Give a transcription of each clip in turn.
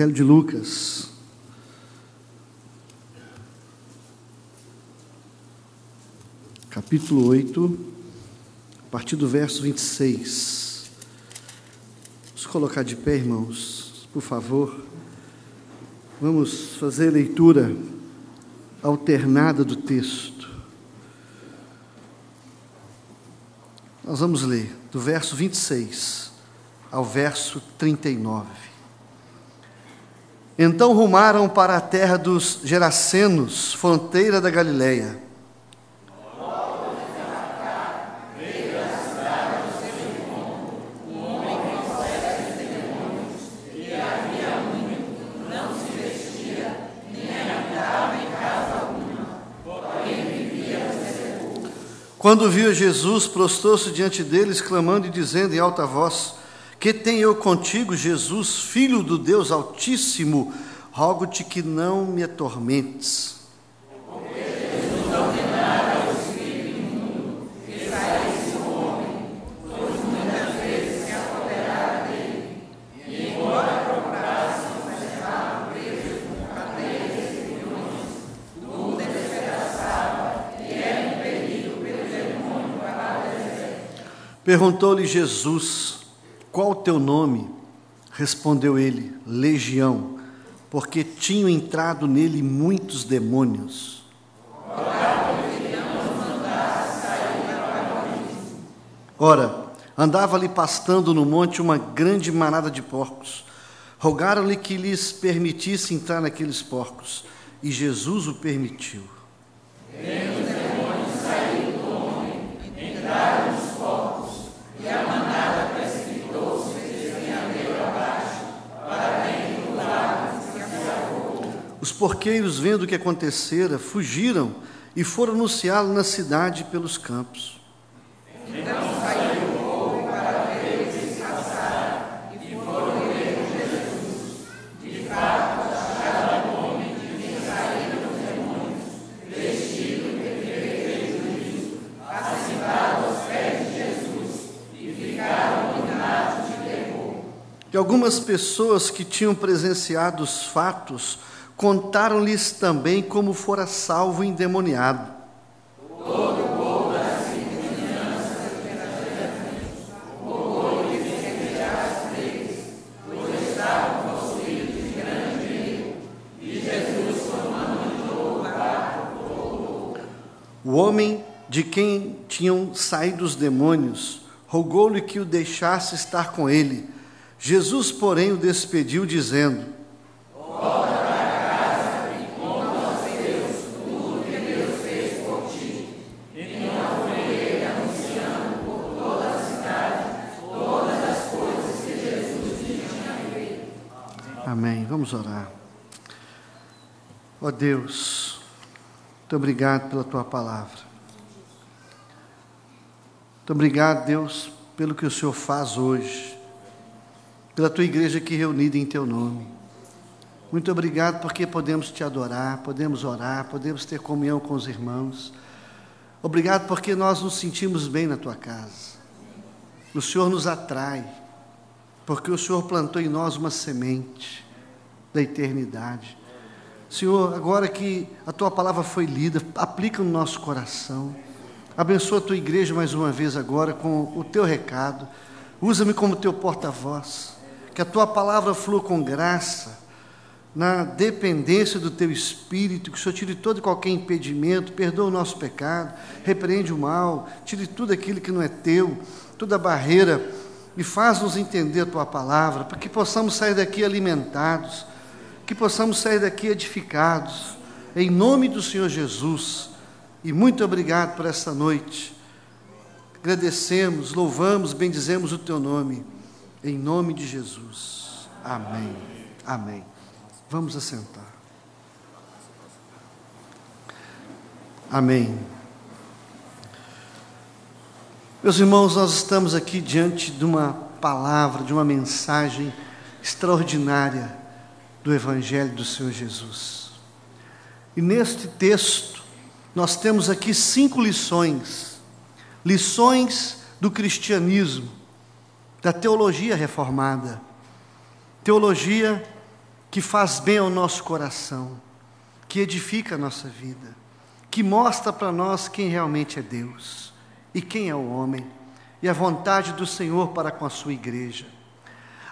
Evangelho de Lucas, capítulo 8, a partir do verso 26. Vamos colocar de pé, irmãos, por favor. Vamos fazer a leitura alternada do texto. Nós vamos ler do verso 26 ao verso 39. Então rumaram para a terra dos Gerasenos, fronteira da Galileia. Quando viu Jesus, prostrou-se diante deles, clamando e dizendo em alta voz: Que tenho eu contigo, Jesus, Filho do Deus Altíssimo? Rogo-te que não me atormentes. Porque Jesus ordenara ao espírito imundo que saísse do homem, pois muitas vezes se apoderara dele, e embora procurassem conservar presos com cadeias e grilhões, tudo despedaçava e era impelido pelo demônio para o deserto. Perguntou-lhe Jesus: Qual o teu nome? Respondeu ele: Legião, porque tinham entrado nele muitos demônios. Ora, andava ali pastando no monte uma grande manada de porcos. Rogaram-lhe que lhes permitisse entrar naqueles porcos, e Jesus o permitiu. Vendo os demônios saíram do homem, entraram nos porcos, e a manada precipitou-se despenhadeiro abaixo, para dentro do lago, e se afogou. Os porqueiros, vendo o que acontecera, fugiram e foram anunciá-lo na cidade e pelos campos. Então saiu o povo para ver o que se passara, e foram ver com Jesus. De fato, acharam o homem de quem saíram os demônios, vestido de perfeito juízo, assentado aos pés de Jesus, e ficaram dominados de temor. E algumas pessoas que tinham presenciado os fatos contaram-lhes também como fora salvo o endemoniado. Todo o povo das vizinhanças e das rogou-lhe que se retirasse deles, pois estavam possuídos de grande medo. E Jesus, tomando o barco, voltou. O homem de quem tinham saído os demônios rogou-lhe que o deixasse estar com ele. Jesus, porém, o despediu, dizendo: Volta para casa e conta aos teus tudo que Deus fez por ti. E não foi ele anunciando por toda a cidade todas as coisas que Jesus lhe tinha feito. Amém. Vamos orar. Ó Deus, muito obrigado pela Tua palavra. Muito obrigado, Deus, pelo que o Senhor faz hoje, pela Tua igreja aqui reunida em Teu nome. Muito obrigado porque podemos Te adorar, podemos orar, podemos ter comunhão com os irmãos. Obrigado porque nós nos sentimos bem na Tua casa. O Senhor nos atrai, porque o Senhor plantou em nós uma semente da eternidade. Senhor, agora que a Tua palavra foi lida, aplica no nosso coração. Abençoa a Tua igreja mais uma vez agora com o Teu recado. Usa-me como Teu porta-voz. Que a Tua palavra flua com graça, na dependência do Teu Espírito, que o Senhor tire todo e qualquer impedimento, perdoa o nosso pecado, repreende o mal, tire tudo aquilo que não é Teu, toda barreira, e faz-nos entender a Tua palavra, para que possamos sair daqui alimentados, que possamos sair daqui edificados, em nome do Senhor Jesus. E muito obrigado por essa noite. Agradecemos, louvamos, bendizemos o Teu nome, em nome de Jesus. Amém. Amém. Vamos assentar. Amém. Meus irmãos, nós estamos aqui diante de uma palavra, de uma mensagem extraordinária do Evangelho do Senhor Jesus. E neste texto, nós temos aqui 5 lições do cristianismo, da teologia reformada, teologia que faz bem ao nosso coração, que edifica a nossa vida, que mostra para nós quem realmente é Deus e quem é o homem, e a vontade do Senhor para com a sua igreja.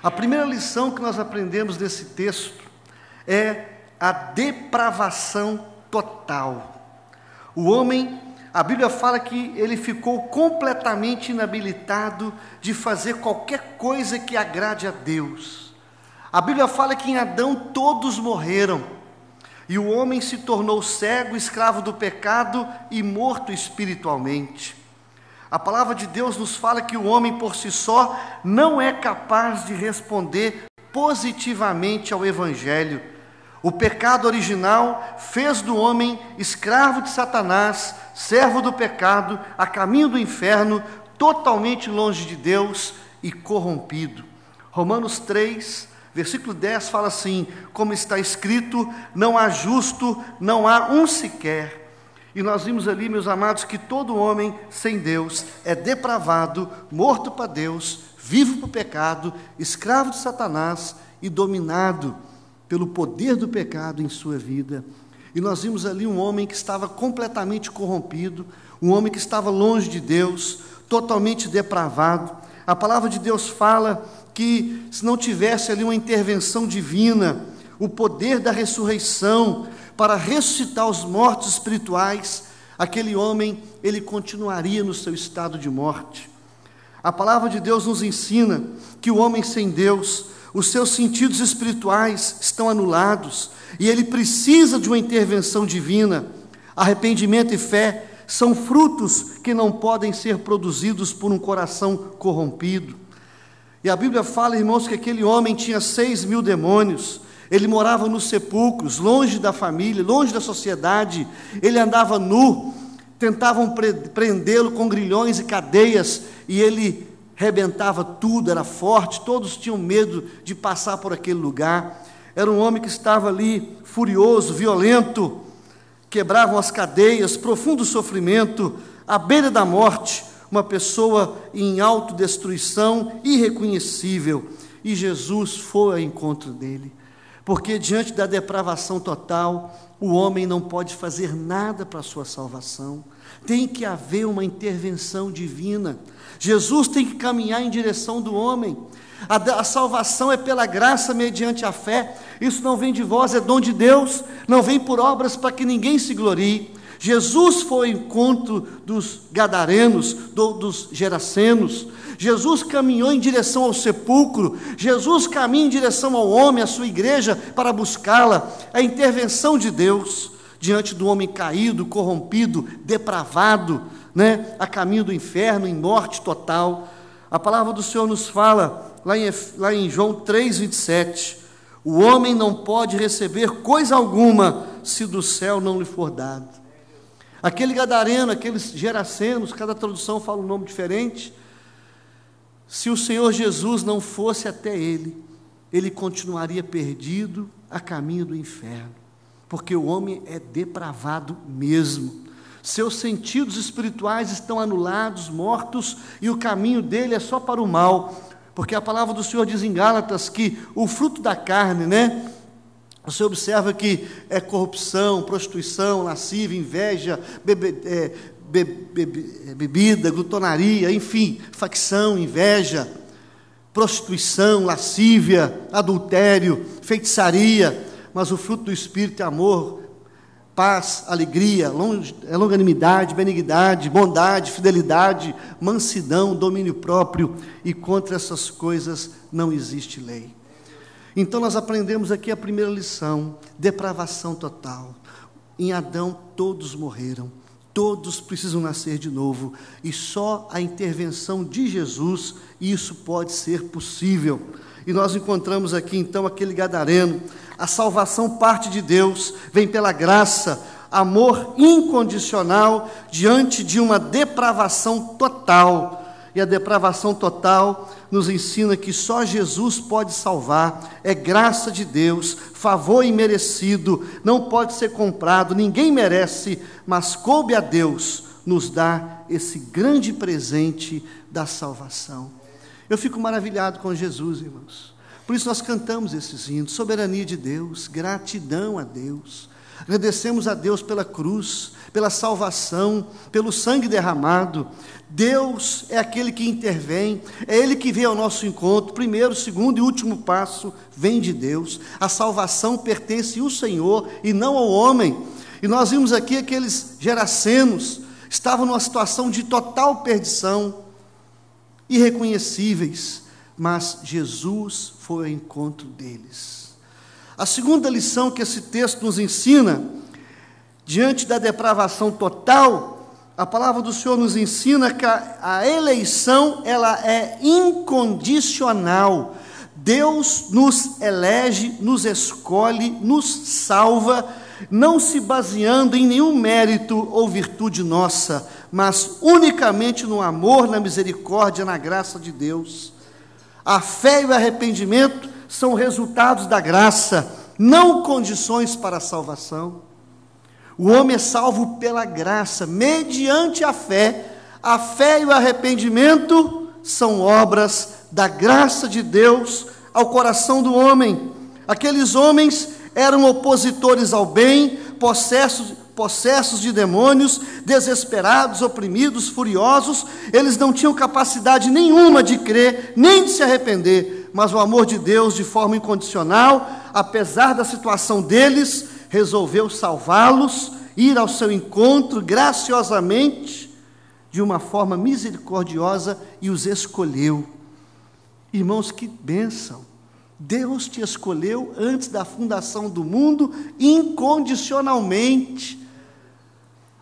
A primeira lição que nós aprendemos desse texto é a depravação total. O homem, a Bíblia fala que ele ficou completamente inabilitado de fazer qualquer coisa que agrade a Deus. A Bíblia fala que em Adão todos morreram, e o homem se tornou cego, escravo do pecado e morto espiritualmente. A palavra de Deus nos fala que o homem por si só não é capaz de responder positivamente ao Evangelho. O pecado original fez do homem escravo de Satanás, servo do pecado, a caminho do inferno, totalmente longe de Deus e corrompido. Romanos 3, versículo 10 fala assim: como está escrito, não há justo, não há um sequer. E nós vimos ali, meus amados, que todo homem sem Deus é depravado, morto para Deus, vivo para o pecado, escravo de Satanás e dominado pelo poder do pecado em sua vida. E nós vimos ali um homem que estava completamente corrompido, um homem que estava longe de Deus, totalmente depravado. A palavra de Deus fala que se não tivesse ali uma intervenção divina, o poder da ressurreição para ressuscitar os mortos espirituais, aquele homem, ele continuaria no seu estado de morte. A palavra de Deus nos ensina que o homem sem Deus, os seus sentidos espirituais estão anulados e ele precisa de uma intervenção divina. Arrependimento e fé são frutos que não podem ser produzidos por um coração corrompido. E a Bíblia fala, irmãos, que aquele homem tinha 6.000 demônios. Ele morava nos sepulcros, longe da família, longe da sociedade. Ele andava nu, tentavam prendê-lo com grilhões e cadeias, e ele rebentava tudo, era forte, todos tinham medo de passar por aquele lugar. Era um homem que estava ali furioso, violento, quebravam as cadeias, profundo sofrimento, à beira da morte, uma pessoa em autodestruição, irreconhecível. E Jesus foi ao encontro dele, porque diante da depravação total, o homem não pode fazer nada para a sua salvação. Tem que haver uma intervenção divina. Jesus tem que caminhar em direção do homem. A salvação é pela graça mediante a fé. Isso não vem de vós, é dom de Deus. Não vem por obras para que ninguém se glorie. Jesus foi ao encontro dos gadarenos, dos gerasenos. Jesus caminhou em direção ao sepulcro. Jesus caminha em direção ao homem, à sua igreja, para buscá-la. A intervenção de Deus diante do homem caído, corrompido, depravado, a caminho do inferno, em morte total. A palavra do Senhor nos fala, lá em João 3,27, o homem não pode receber coisa alguma, se do céu não lhe for dado. Aquele gadareno, aqueles gerasenos, cada tradução fala um nome diferente. Se o Senhor Jesus não fosse até ele, ele continuaria perdido a caminho do inferno, porque o homem é depravado mesmo. Seus sentidos espirituais estão anulados, mortos, e o caminho dele é só para o mal, porque a palavra do Senhor diz em Gálatas que o fruto da carne, você observa que é corrupção, prostituição, lascívia, inveja, bebida, glutonaria, enfim, facção, inveja, prostituição, lascívia, adultério, feitiçaria. Mas o fruto do Espírito é amor, paz, alegria, longanimidade, benignidade, bondade, fidelidade, mansidão, domínio próprio, e contra essas coisas não existe lei. Então nós aprendemos aqui a primeira lição: depravação total. Em Adão todos morreram, todos precisam nascer de novo, e só a intervenção de Jesus isso pode ser possível. E nós encontramos aqui então aquele gadareno. A salvação parte de Deus, vem pela graça, amor incondicional diante de uma depravação total. E a depravação total nos ensina que só Jesus pode salvar, é graça de Deus, favor imerecido, não pode ser comprado, ninguém merece, mas coube a Deus nos dar esse grande presente da salvação. Eu fico maravilhado com Jesus, irmãos, Por isso nós cantamos esses hinos: soberania de Deus, gratidão a Deus. Agradecemos a Deus pela cruz, pela salvação, pelo sangue derramado. Deus é aquele que intervém, é Ele que vem ao nosso encontro. Primeiro, segundo e último passo vem de Deus. A salvação pertence ao Senhor e não ao homem. E nós vimos aqui aqueles gerasenos estavam numa situação de total perdição, irreconhecíveis, mas Jesus foi ao encontro deles. A segunda lição que esse texto nos ensina, diante da depravação total, a palavra do Senhor nos ensina que a eleição, ela é incondicional. Deus nos elege, nos escolhe, nos salva, não se baseando em nenhum mérito ou virtude nossa, mas unicamente no amor, na misericórdia, na graça de Deus. A fé e o arrependimento são resultados da graça, não condições para a salvação. O homem é salvo pela graça, mediante a fé. A fé e o arrependimento são obras da graça de Deus ao coração do homem. Aqueles homens eram opositores ao bem, possessos de demônios, desesperados, oprimidos, furiosos. Eles não tinham capacidade nenhuma de crer, nem de se arrepender. Mas o amor de Deus, de forma incondicional, apesar da situação deles, resolveu salvá-los, ir ao seu encontro graciosamente, de uma forma misericordiosa, e os escolheu. Irmãos, que bênção! Deus te escolheu antes da fundação do mundo, incondicionalmente.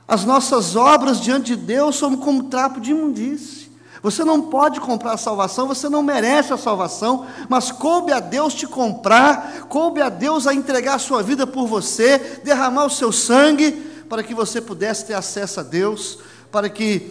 As nossas obras diante de Deus são como trapo de imundície. Você não pode comprar a salvação, você não merece a salvação, mas coube a Deus te comprar, coube a Deus a entregar a sua vida por você, derramar o seu sangue, para que você pudesse ter acesso a Deus, para que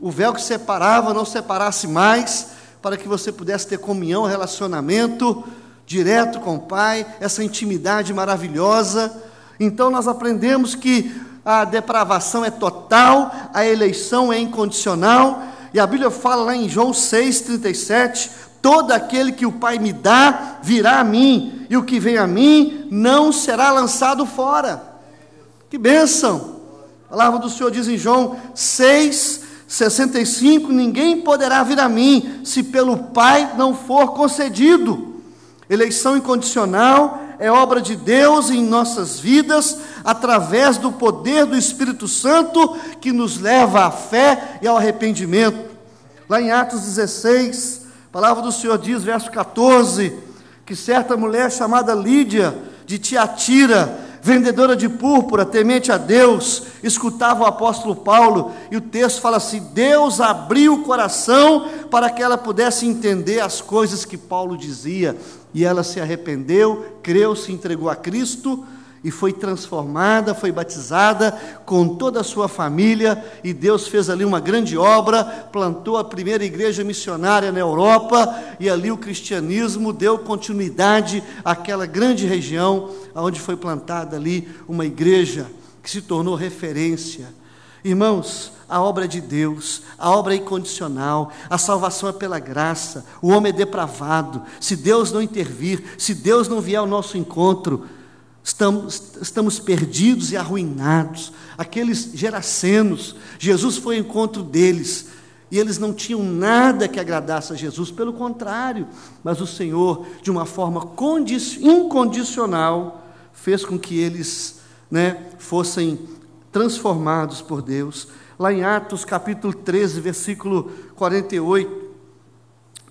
o véu que separava não separasse mais, para que você pudesse ter comunhão, relacionamento direto com o Pai, essa intimidade maravilhosa. Então nós aprendemos que a depravação é total, a eleição é incondicional, e a Bíblia fala lá em João 6,37, todo aquele que o Pai me dá, virá a mim, e o que vem a mim, não será lançado fora. Que bênção! A palavra do Senhor diz em João 6,65, ninguém poderá vir a mim, se pelo Pai não for concedido. Eleição incondicional é obra de Deus em nossas vidas, através do poder do Espírito Santo, que nos leva à fé e ao arrependimento. Lá em Atos 16, a palavra do Senhor diz, verso 14, que certa mulher chamada Lídia, de Tiatira, vendedora de púrpura, temente a Deus, escutava o apóstolo Paulo, e o texto fala assim, Deus abriu o coração para que ela pudesse entender as coisas que Paulo dizia, e ela se arrependeu, creu, se entregou a Cristo, e foi transformada, foi batizada com toda a sua família, e Deus fez ali uma grande obra, plantou a primeira igreja missionária na Europa, e ali o cristianismo deu continuidade àquela grande região, onde foi plantada ali uma igreja que se tornou referência. Irmãos, a obra é de Deus, a obra é incondicional, a salvação é pela graça, o homem é depravado, se Deus não intervir, se Deus não vier ao nosso encontro, estamos perdidos e arruinados. Aqueles gerasenos, Jesus foi ao encontro deles, e eles não tinham nada que agradasse a Jesus, pelo contrário, mas o Senhor, de uma forma incondicional, fez com que eles fossem transformados por Deus. Lá em Atos capítulo 13, versículo 48,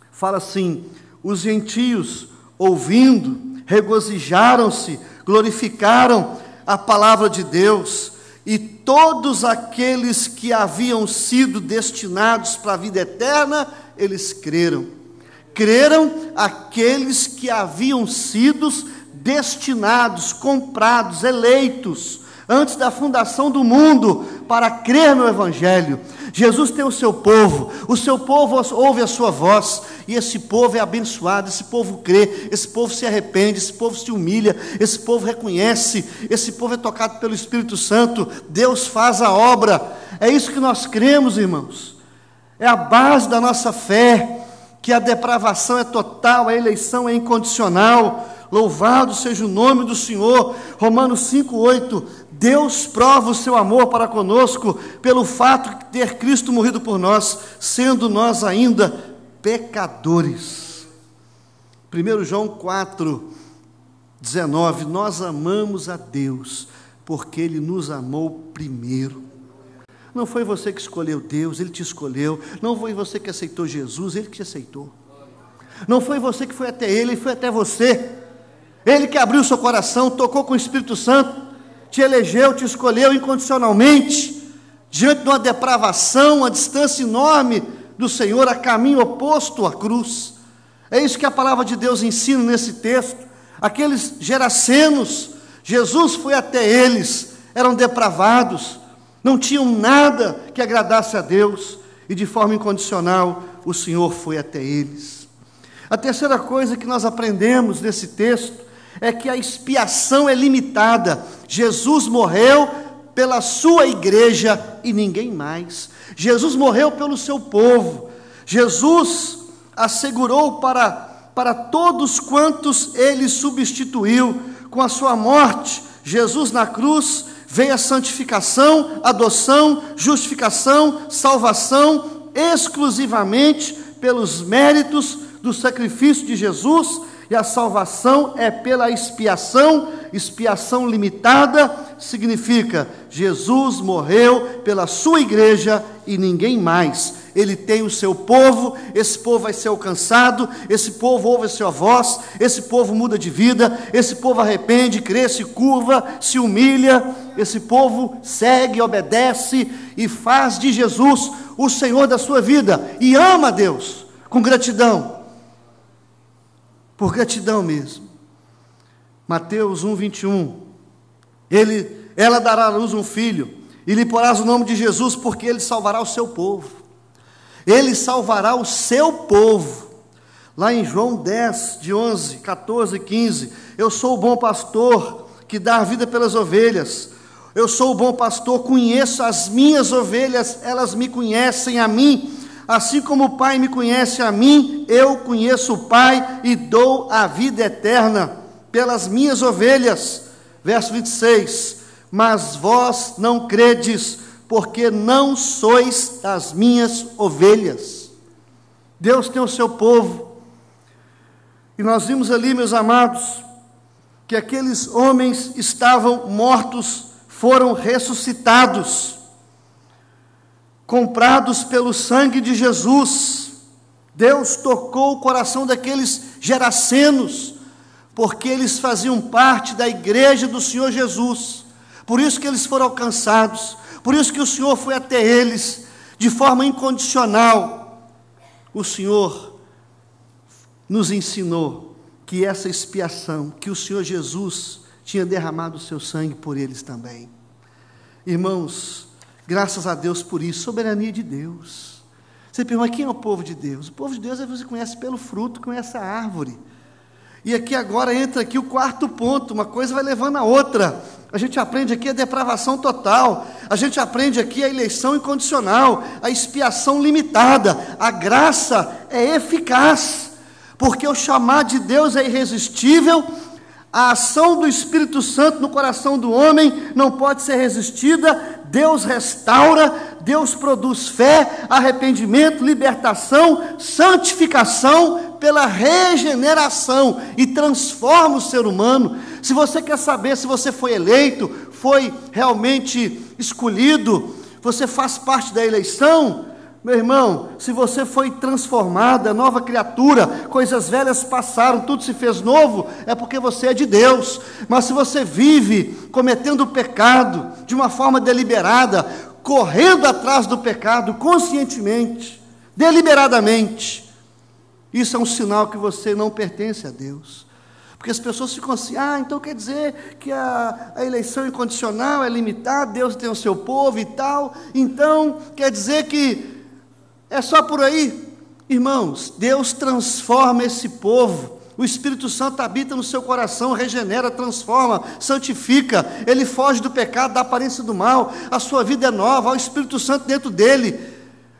fala assim, os gentios, ouvindo, regozijaram-se, glorificaram a palavra de Deus, e todos aqueles que haviam sido destinados para a vida eterna, eles creram. Creram aqueles que haviam sido destinados, comprados, eleitos, antes da fundação do mundo, para crer no Evangelho. Jesus tem o seu povo ouve a sua voz, e esse povo é abençoado, esse povo crê, esse povo se arrepende, esse povo se humilha, esse povo reconhece, esse povo é tocado pelo Espírito Santo, Deus faz a obra. É isso que nós cremos, irmãos, é a base da nossa fé. que a depravação é total, a eleição é incondicional. Louvado seja o nome do Senhor. Romanos 5:8, Deus prova o seu amor para conosco pelo fato de ter Cristo morrido por nós, sendo nós ainda pecadores. 1 João 4:19, nós amamos a Deus porque Ele nos amou primeiro. Não foi você que escolheu Deus, Ele te escolheu. Não foi você que aceitou Jesus, Ele que te aceitou. Não foi você que foi até Ele, Ele foi até você. Ele que abriu seu coração, tocou com o Espírito Santo, te elegeu, te escolheu incondicionalmente, diante de uma depravação, uma distância enorme do Senhor, a caminho oposto à cruz. É isso que a palavra de Deus ensina nesse texto. Aqueles gerasenos, Jesus foi até eles, eram depravados, não tinham nada que agradasse a Deus, e de forma incondicional o Senhor foi até eles. A terceira coisa que nós aprendemos nesse texto é que a expiação é limitada. Jesus morreu pela sua igreja e ninguém mais. Jesus morreu pelo seu povo. Jesus assegurou para todos quantos ele substituiu com a sua morte. Jesus na cruz veio a santificação, adoção, justificação, salvação, exclusivamente pelos méritos do sacrifício de Jesus, e a salvação é pela expiação. Expiação limitada significa Jesus morreu pela sua igreja e ninguém mais. Ele tem o seu povo, esse povo vai ser alcançado, esse povo ouve a sua voz, esse povo muda de vida, esse povo arrepende, crê, se curva, se humilha, esse povo segue, obedece e faz de Jesus o Senhor da sua vida e ama a Deus com gratidão, por gratidão mesmo. Mateus 1:21, ela dará à luz um filho, e lhe porás o nome de Jesus, porque ele salvará o seu povo. Ele salvará o seu povo. Lá em João 10, de 11, 14 e 15, eu sou o bom pastor que dá a vida pelas ovelhas. Eu sou o bom pastor, conheço as minhas ovelhas, elas me conhecem a mim. Assim como o Pai me conhece a mim, eu conheço o Pai e dou a vida eterna pelas minhas ovelhas. Verso 26, mas vós não credes, porque não sois das minhas ovelhas. Deus tem o seu povo. E nós vimos ali, meus amados, que aqueles homens estavam mortos, foram ressuscitados, comprados pelo sangue de Jesus. Deus tocou o coração daqueles gerasenos, porque eles faziam parte da igreja do Senhor Jesus. Por isso que eles foram alcançados, por isso que o Senhor foi até eles, de forma incondicional. O Senhor nos ensinou que essa expiação, que o Senhor Jesus tinha derramado o seu sangue por eles também. Irmãos, graças a Deus por isso, soberania de Deus. Você pergunta, quem é o povo de Deus? O povo de Deus você conhece pelo fruto, conhece a árvore. E aqui agora entra aqui o quarto ponto, uma coisa vai levando a outra. A gente aprende aqui a depravação total, a gente aprende aqui a eleição incondicional, a expiação limitada. A graça é eficaz, porque o chamado de Deus é irresistível. A ação do Espírito Santo no coração do homem não pode ser resistida. Deus restaura, Deus produz fé, arrependimento, libertação, santificação pela regeneração e transforma o ser humano. Se você quer saber se você foi eleito, foi realmente escolhido, você faz parte da eleição, meu irmão, se você foi transformada, nova criatura, coisas velhas passaram, tudo se fez novo, é porque você é de Deus. Mas se você vive cometendo pecado de uma forma deliberada, correndo atrás do pecado conscientemente, deliberadamente, isso é um sinal que você não pertence a Deus. Porque as pessoas ficam assim, então quer dizer que a eleição incondicional é limitada, Deus tem o seu povo e tal, então quer dizer que é só por aí. Irmãos, Deus transforma esse povo, o Espírito Santo habita no seu coração, regenera, transforma, santifica, ele foge do pecado, da aparência do mal, a sua vida é nova, há o Espírito Santo dentro dele.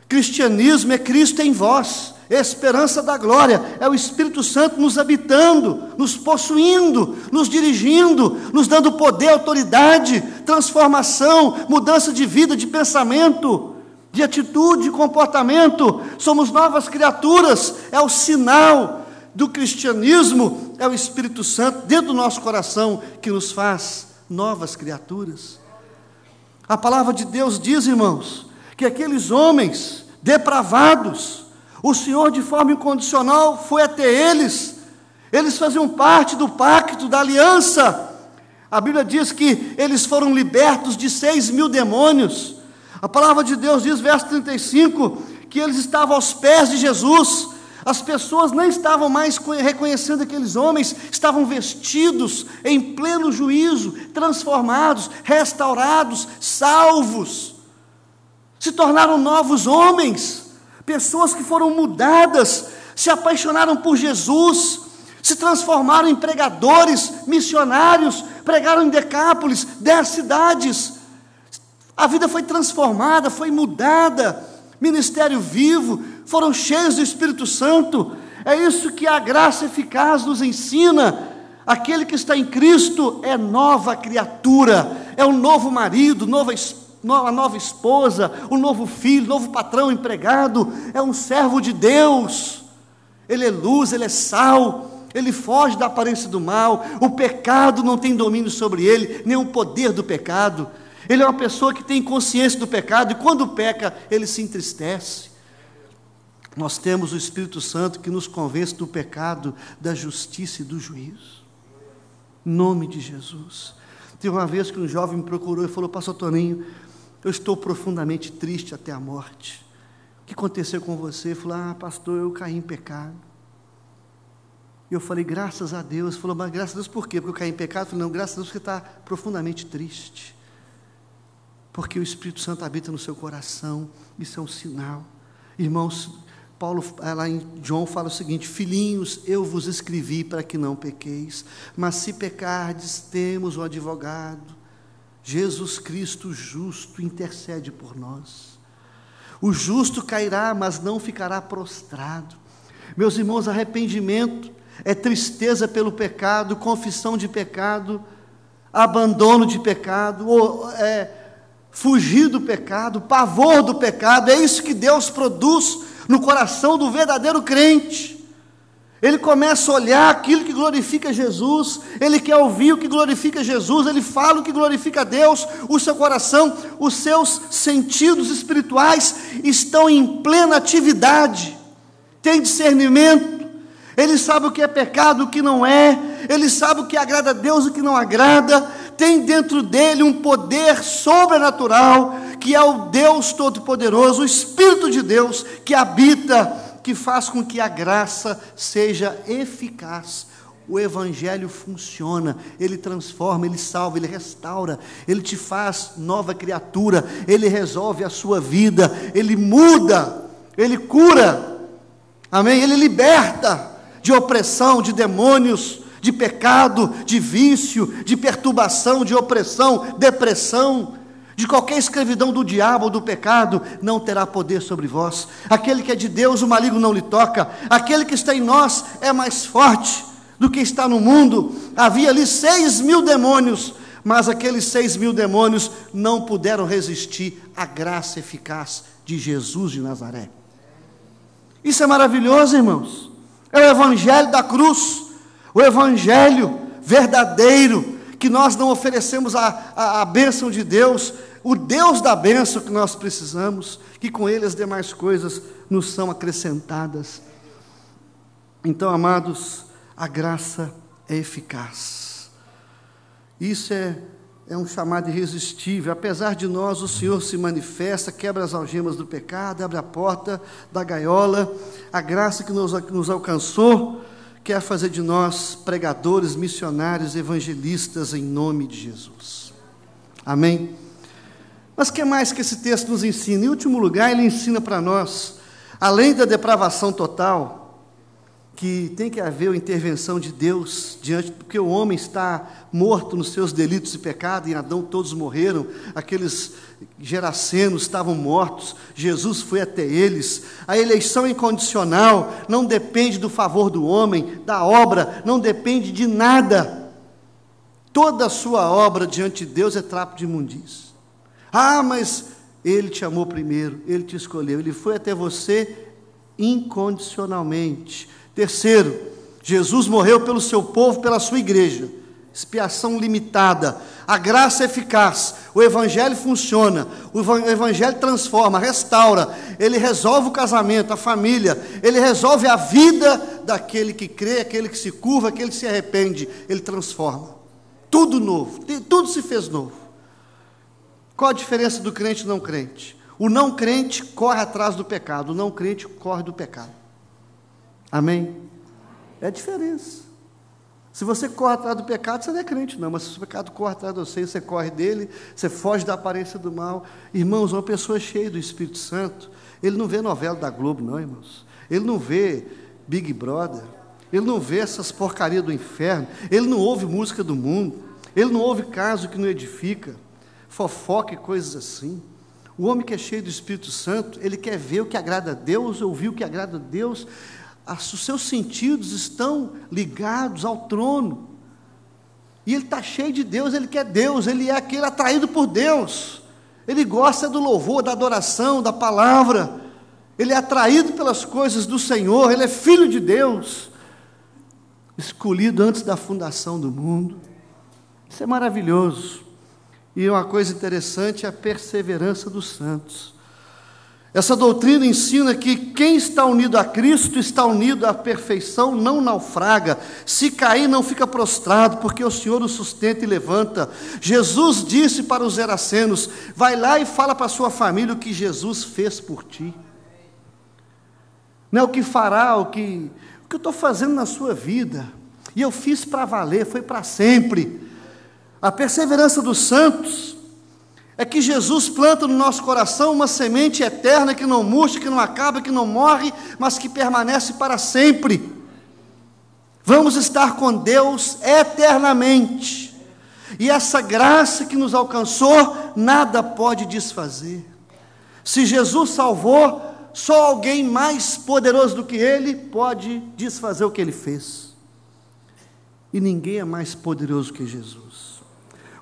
Cristianismo é Cristo em vós, esperança da glória, é o Espírito Santo nos habitando, nos possuindo, nos dirigindo, nos dando poder, autoridade, transformação, mudança de vida, de pensamento, de atitude, de comportamento. Somos novas criaturas, é o sinal do cristianismo, é o Espírito Santo dentro do nosso coração que nos faz novas criaturas. A palavra de Deus diz, irmãos, que aqueles homens depravados, o Senhor de forma incondicional foi até eles faziam parte do pacto, da aliança. A Bíblia diz que eles foram libertos de 6.000 demônios. A palavra de Deus diz, verso 35, que eles estavam aos pés de Jesus. As pessoas não estavam mais reconhecendo aqueles homens, estavam vestidos em pleno juízo, transformados, restaurados, salvos. Se tornaram novos homens, pessoas que foram mudadas, se apaixonaram por Jesus, se transformaram em pregadores, missionários, pregaram em Decápolis, 10 cidades. A vida foi transformada, foi mudada, ministério vivo, foram cheios do Espírito Santo. É isso que a graça eficaz nos ensina. Aquele que está em Cristo é nova criatura, é um novo marido, uma nova esposa, um novo filho, novo patrão, empregado, é um servo de Deus. Ele é luz, ele é sal, ele foge da aparência do mal, o pecado não tem domínio sobre ele, nem o poder do pecado. Ele é uma pessoa que tem consciência do pecado, e quando peca, ele se entristece. Nós temos o Espírito Santo que nos convence do pecado, da justiça e do juízo. Em nome de Jesus. Teve uma vez que um jovem me procurou e falou: pastor Toninho, eu estou profundamente triste até a morte. O que aconteceu com você? Ele falou: pastor, eu caí em pecado. E eu falei: graças a Deus. Ele falou: mas graças a Deus por quê? Porque eu caí em pecado? Eu falei: não, graças a Deus porque está profundamente triste. Porque o Espírito Santo habita no seu coração. Isso é um sinal. Irmãos, Paulo, lá em João, fala o seguinte: filhinhos, eu vos escrevi para que não pequeis, mas se pecardes, temos um advogado, Jesus Cristo justo, intercede por nós. O justo cairá, mas não ficará prostrado. Meus irmãos, arrependimento é tristeza pelo pecado, confissão de pecado, abandono de pecado, fugir do pecado, pavor do pecado. É isso que Deus produz no coração do verdadeiro crente. Ele começa a olhar aquilo que glorifica Jesus, ele quer ouvir o que glorifica Jesus, ele fala o que glorifica a Deus. O seu coração, os seus sentidos espirituais estão em plena atividade, tem discernimento, ele sabe o que é pecado, o que não é, ele sabe o que agrada a Deus, o que não agrada. Tem dentro dele um poder sobrenatural, que é o Deus Todo-Poderoso, o Espírito de Deus que habita, que faz com que a graça seja eficaz. O Evangelho funciona, ele transforma, ele salva, ele restaura, ele te faz nova criatura, ele resolve a sua vida, ele muda, ele cura, amém? Ele liberta de opressão, de demônios, de pecado, de vício, de perturbação, de opressão, depressão, de qualquer escravidão do diabo ou do pecado, não terá poder sobre vós. Aquele que é de Deus, o maligno não lhe toca. Aquele que está em nós é mais forte do que está no mundo. Havia ali 6.000 demônios, mas aqueles 6.000 demônios não puderam resistir à graça eficaz de Jesus de Nazaré. Isso é maravilhoso, irmãos. É o Evangelho da cruz, o Evangelho verdadeiro, que nós não oferecemos a bênção de Deus, o Deus da bênção que nós precisamos, que com Ele as demais coisas nos são acrescentadas. Então, amados, a graça é eficaz. Isso é um chamado irresistível. Apesar de nós, o Senhor se manifesta, quebra as algemas do pecado, abre a porta da gaiola. A graça que nos alcançou quer fazer de nós pregadores, missionários, evangelistas em nome de Jesus. Amém? Mas o que mais que esse texto nos ensina? Em último lugar, ele ensina para nós, além da depravação total, que tem que haver uma intervenção de Deus porque o homem está morto nos seus delitos e pecados. Em Adão todos morreram, aqueles gerasenos estavam mortos, Jesus foi até eles. A eleição incondicional não depende do favor do homem, da obra, não depende de nada. Toda a sua obra diante de Deus é trapo de imundícia. Mas Ele te amou primeiro, Ele te escolheu, Ele foi até você incondicionalmente. Terceiro, Jesus morreu pelo seu povo, pela sua igreja. Expiação limitada, a graça é eficaz, o Evangelho funciona, o Evangelho transforma, restaura, ele resolve o casamento, a família, ele resolve a vida daquele que crê, aquele que se curva, aquele que se arrepende, ele transforma. Tudo novo, tudo se fez novo. Qual a diferença do crente e do não crente? O não crente corre atrás do pecado, o não crente corre do pecado. Amém? É a diferença. Se você corre atrás do pecado, você não é crente não, mas se o pecado corre atrás de você, você corre dele, você foge da aparência do mal. Irmãos, uma pessoa cheia do Espírito Santo, ele não vê novela da Globo não, irmãos. Ele não vê Big Brother, ele não vê essas porcarias do inferno, ele não ouve música do mundo, ele não ouve caso que não edifica, fofoca e coisas assim. O homem que é cheio do Espírito Santo, ele quer ver o que agrada a Deus, ouvir o que agrada a Deus. Os seus sentidos estão ligados ao trono, e ele está cheio de Deus, ele quer Deus, ele é aquele atraído por Deus, ele gosta do louvor, da adoração, da palavra, ele é atraído pelas coisas do Senhor, ele é filho de Deus, escolhido antes da fundação do mundo. Isso é maravilhoso. E uma coisa interessante é a perseverança dos santos. Essa doutrina ensina que quem está unido a Cristo está unido à perfeição, não naufraga. Se cair, não fica prostrado, porque o Senhor o sustenta e levanta. Jesus disse para os gerasenos: vai lá e fala para a sua família o que Jesus fez por ti. Não é o que fará, o que eu estou fazendo na sua vida. E eu fiz para valer, foi para sempre. A perseverança dos santos é que Jesus planta no nosso coração uma semente eterna que não murcha, que não acaba, que não morre, mas que permanece para sempre. Vamos estar com Deus eternamente. E essa graça que nos alcançou, nada pode desfazer. Se Jesus salvou, só alguém mais poderoso do que Ele pode desfazer o que Ele fez. E ninguém é mais poderoso que Jesus.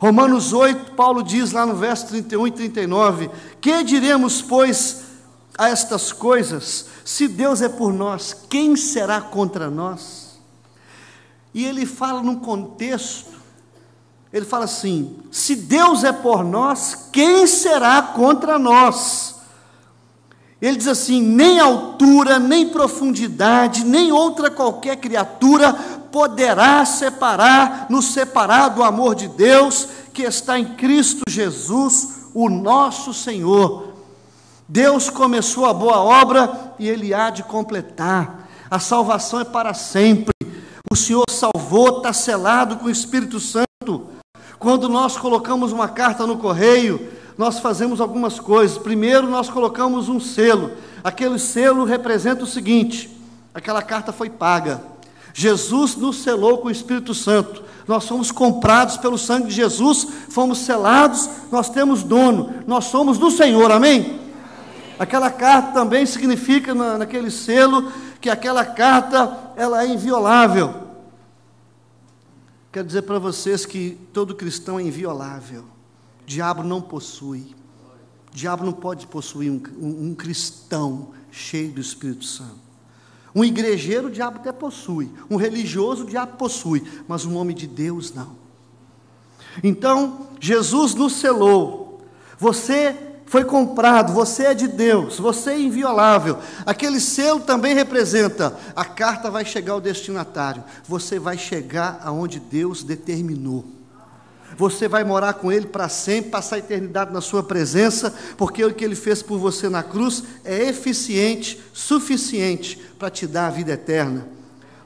Romanos 8, Paulo diz lá no verso 31 e 39, que diremos, pois, a estas coisas? Se Deus é por nós, quem será contra nós? E ele fala num contexto, ele fala assim: se Deus é por nós, quem será contra nós? Ele diz assim: nem altura, nem profundidade, nem outra qualquer criatura poderá nos separar do amor de Deus, que está em Cristo Jesus, o nosso Senhor. Deus começou a boa obra e Ele há de completar. A salvação é para sempre. O Senhor salvou, está selado com o Espírito Santo. Quando nós colocamos uma carta no correio, nós fazemos algumas coisas. Primeiro, nós colocamos um selo. Aquele selo representa o seguinte: aquela carta foi paga. Jesus nos selou com o Espírito Santo. Nós fomos comprados pelo sangue de Jesus, fomos selados, nós temos dono, nós somos do Senhor, amém? Aquela carta também significa, naquele selo, que aquela carta, ela é inviolável. Quero dizer para vocês que todo cristão é inviolável. O diabo não possui. O diabo não pode possuir um cristão cheio do Espírito Santo. Um igrejeiro o diabo até possui, um religioso o diabo possui, mas um homem de Deus não. Então, Jesus nos selou. Você foi comprado, você é de Deus, você é inviolável. Aquele selo também representa: a carta vai chegar ao destinatário, você vai chegar aonde Deus determinou. Você vai morar com Ele para sempre, passar a eternidade na sua presença, porque o que Ele fez por você na cruz é eficiente, suficiente para te dar a vida eterna.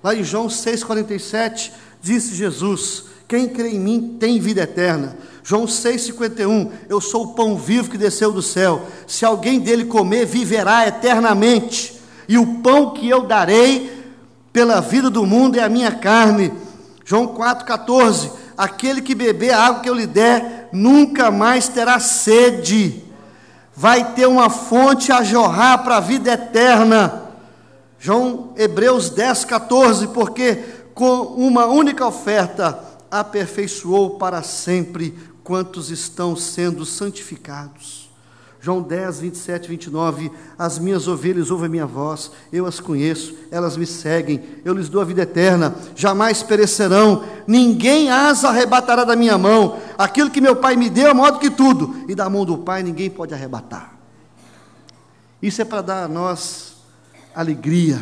Lá em João 6,47, disse Jesus: quem crê em mim tem vida eterna. João 6,51, eu sou o pão vivo que desceu do céu. Se alguém dele comer, viverá eternamente. E o pão que eu darei pela vida do mundo é a minha carne. João 4,14, aquele que beber a água que eu lhe der, nunca mais terá sede, vai ter uma fonte a jorrar para a vida eterna. Hebreus 10,14, porque com uma única oferta aperfeiçoou para sempre quantos estão sendo santificados. João 10, 27, 29, as minhas ovelhas ouvem a minha voz, eu as conheço, elas me seguem, eu lhes dou a vida eterna, jamais perecerão, ninguém as arrebatará da minha mão, aquilo que meu Pai me deu é maior do que tudo, e da mão do Pai ninguém pode arrebatar. Isso é para dar a nós alegria.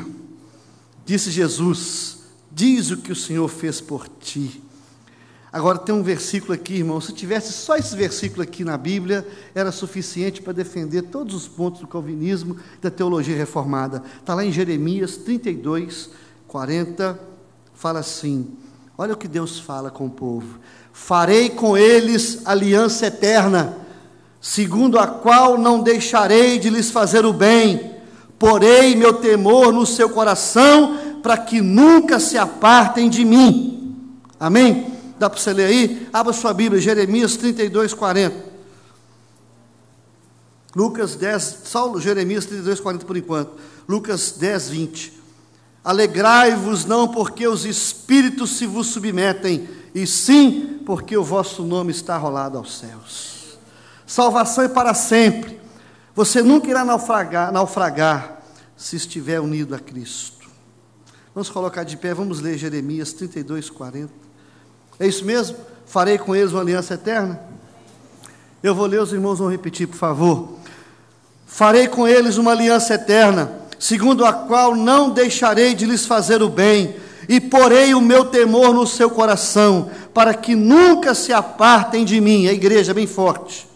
Disse Jesus, diz o que o Senhor fez por ti. Agora tem um versículo aqui, irmão, se tivesse só esse versículo aqui na Bíblia, era suficiente para defender todos os pontos do calvinismo, da teologia reformada. Está lá em Jeremias 32, 40, fala assim, olha o que Deus fala com o povo: farei com eles aliança eterna, segundo a qual não deixarei de lhes fazer o bem, porei meu temor no seu coração, para que nunca se apartem de mim. Amém? Dá para você ler aí? Abra sua Bíblia, Jeremias 32, 40. Lucas 10, só Jeremias 32, 40 por enquanto. Lucas 10, 20. Alegrai-vos não porque os espíritos se vos submetem, e sim porque o vosso nome está rolado aos céus. Salvação é para sempre. Você nunca irá naufragar se estiver unido a Cristo. Vamos colocar de pé, vamos ler Jeremias 32, 40. É isso mesmo? Farei com eles uma aliança eterna? Eu vou ler, os irmãos vão repetir, por favor. Farei com eles uma aliança eterna, segundo a qual não deixarei de lhes fazer o bem, e porei o meu temor no seu coração, para que nunca se apartem de mim. A igreja bem forte.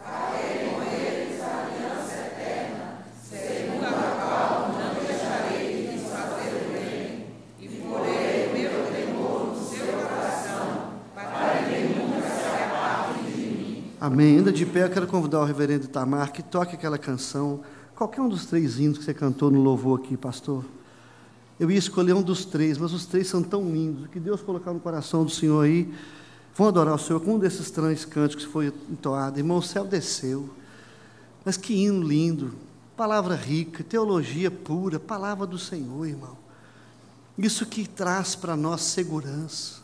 Farei com eles a aliança eterna, segundo a qual não deixarei de lhes fazer o bem, e porei o meu temor no seu coração, para que nunca se apartem de mim. Amém. Ainda de pé, eu quero convidar o reverendo Itamar que toque aquela canção, qualquer um dos 3 hinos que você cantou no louvor aqui, pastor. Eu ia escolher um dos 3, mas os 3 são tão lindos, que Deus colocar no coração do Senhor aí, vão adorar o Senhor com um desses 3 cânticos que foi entoado. Irmão, o céu desceu, mas que hino lindo, palavra rica, teologia pura, palavra do Senhor, irmão. Isso que traz para nós segurança,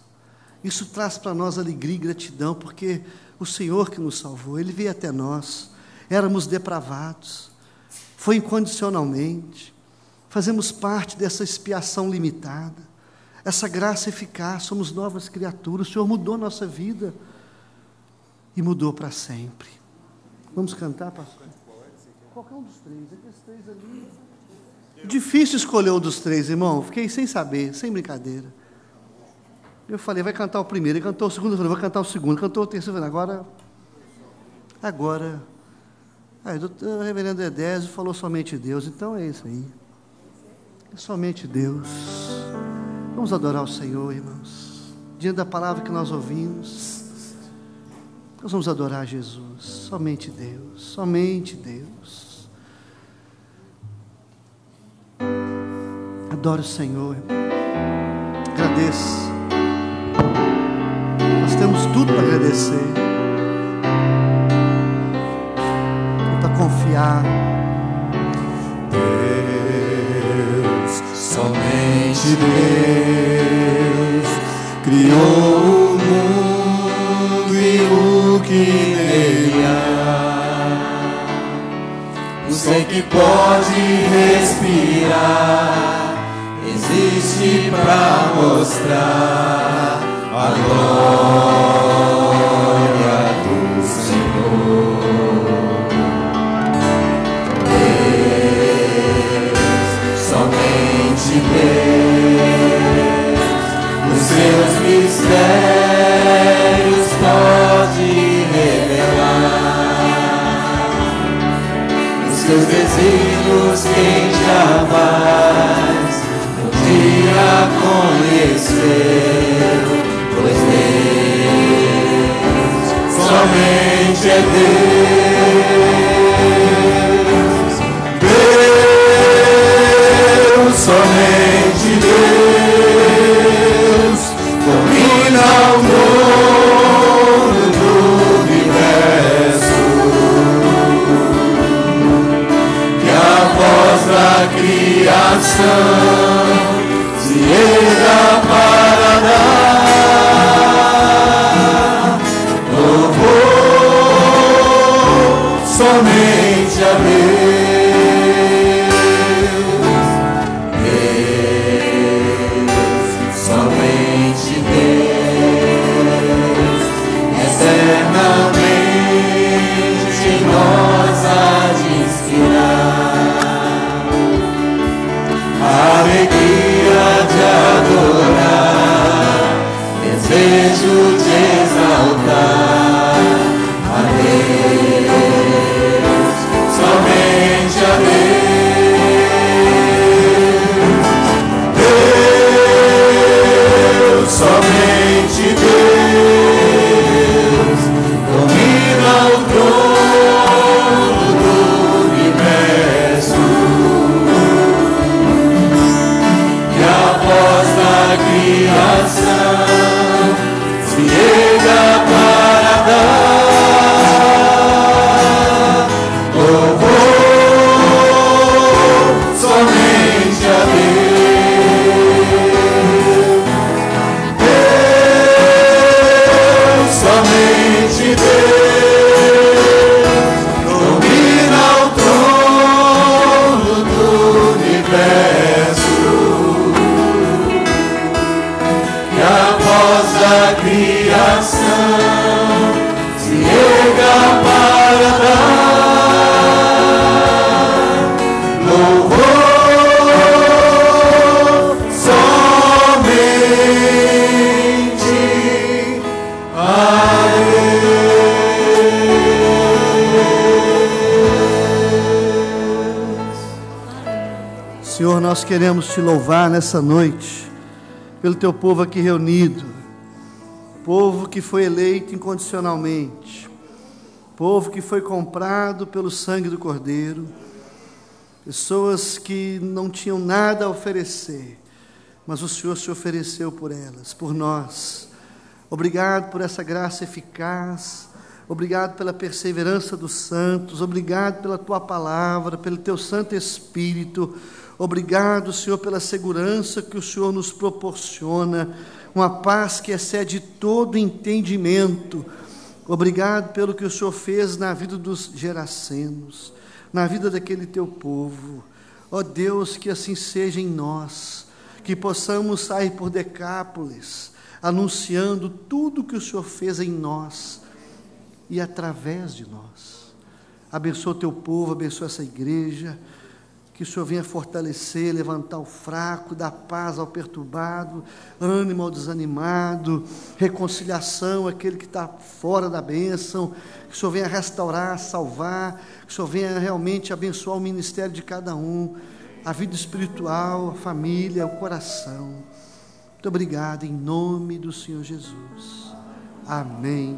isso traz para nós alegria e gratidão, porque o Senhor que nos salvou, Ele veio até nós, éramos depravados, foi incondicionalmente, fazemos parte dessa expiação limitada, essa graça eficaz, somos novas criaturas, o Senhor mudou a nossa vida, e mudou para sempre. Vamos cantar, pastor? Qualquer um dos 3, aqueles 3 ali. Difícil escolher um dos 3, irmão, fiquei sem saber, sem brincadeira. Eu falei, vai cantar o primeiro, ele cantou o segundo, eu falei, vou cantar o segundo, cantou o terceiro, eu falei, agora, o reverendo Edésio falou somente Deus, então é isso aí. É somente Deus. Vamos adorar o Senhor, irmãos. Diante da palavra que nós ouvimos, nós vamos adorar Jesus. Somente Deus, somente Deus. Adore o Senhor, irmão. Agradeça. Nós temos tudo para agradecer, para confiar. Somente Deus criou o mundo e o que nele há. O ser que pode respirar existe para mostrar a glória do Senhor. Somente Deus, os seus mistérios pode revelar, os seus desígnios quem jamais um dia conheceu, pois Deus somente é Deus. Somente Deus. se erga para dar louvor somente a Deus, somente Deus, eternamente em nós há de inspirar alegria de adorar, desejo de exaltar a Deus, somente a Deus, somente Deus, domina o trono do universo. Após a criação, se erga para dar louvor somente a Deus, somente Deus, domina o trono do universo. Após a criação, se erga para dar louvor somente a Deus. Senhor, nós queremos te louvar nessa noite pelo teu povo aqui reunido, povo que foi eleito incondicionalmente, povo que foi comprado pelo sangue do Cordeiro, pessoas que não tinham nada a oferecer, mas o Senhor se ofereceu por elas, por nós. Obrigado por essa graça eficaz, obrigado pela perseverança dos santos, obrigado pela tua palavra, pelo teu Santo Espírito. Obrigado, Senhor, pela segurança que o Senhor nos proporciona, uma paz que excede todo entendimento. Obrigado pelo que o Senhor fez na vida dos gerasenos, na vida daquele teu povo. Ó Deus, que assim seja em nós, que possamos sair por Decápolis, anunciando tudo que o Senhor fez em nós e através de nós. Abençoa o teu povo, abençoa essa igreja. Que o Senhor venha fortalecer, levantar o fraco, dar paz ao perturbado, ânimo ao desanimado, reconciliação àquele que está fora da bênção. Que o Senhor venha restaurar, salvar. Que o Senhor venha realmente abençoar o ministério de cada um, a vida espiritual, a família, o coração. Muito obrigado, em nome do Senhor Jesus. Amém.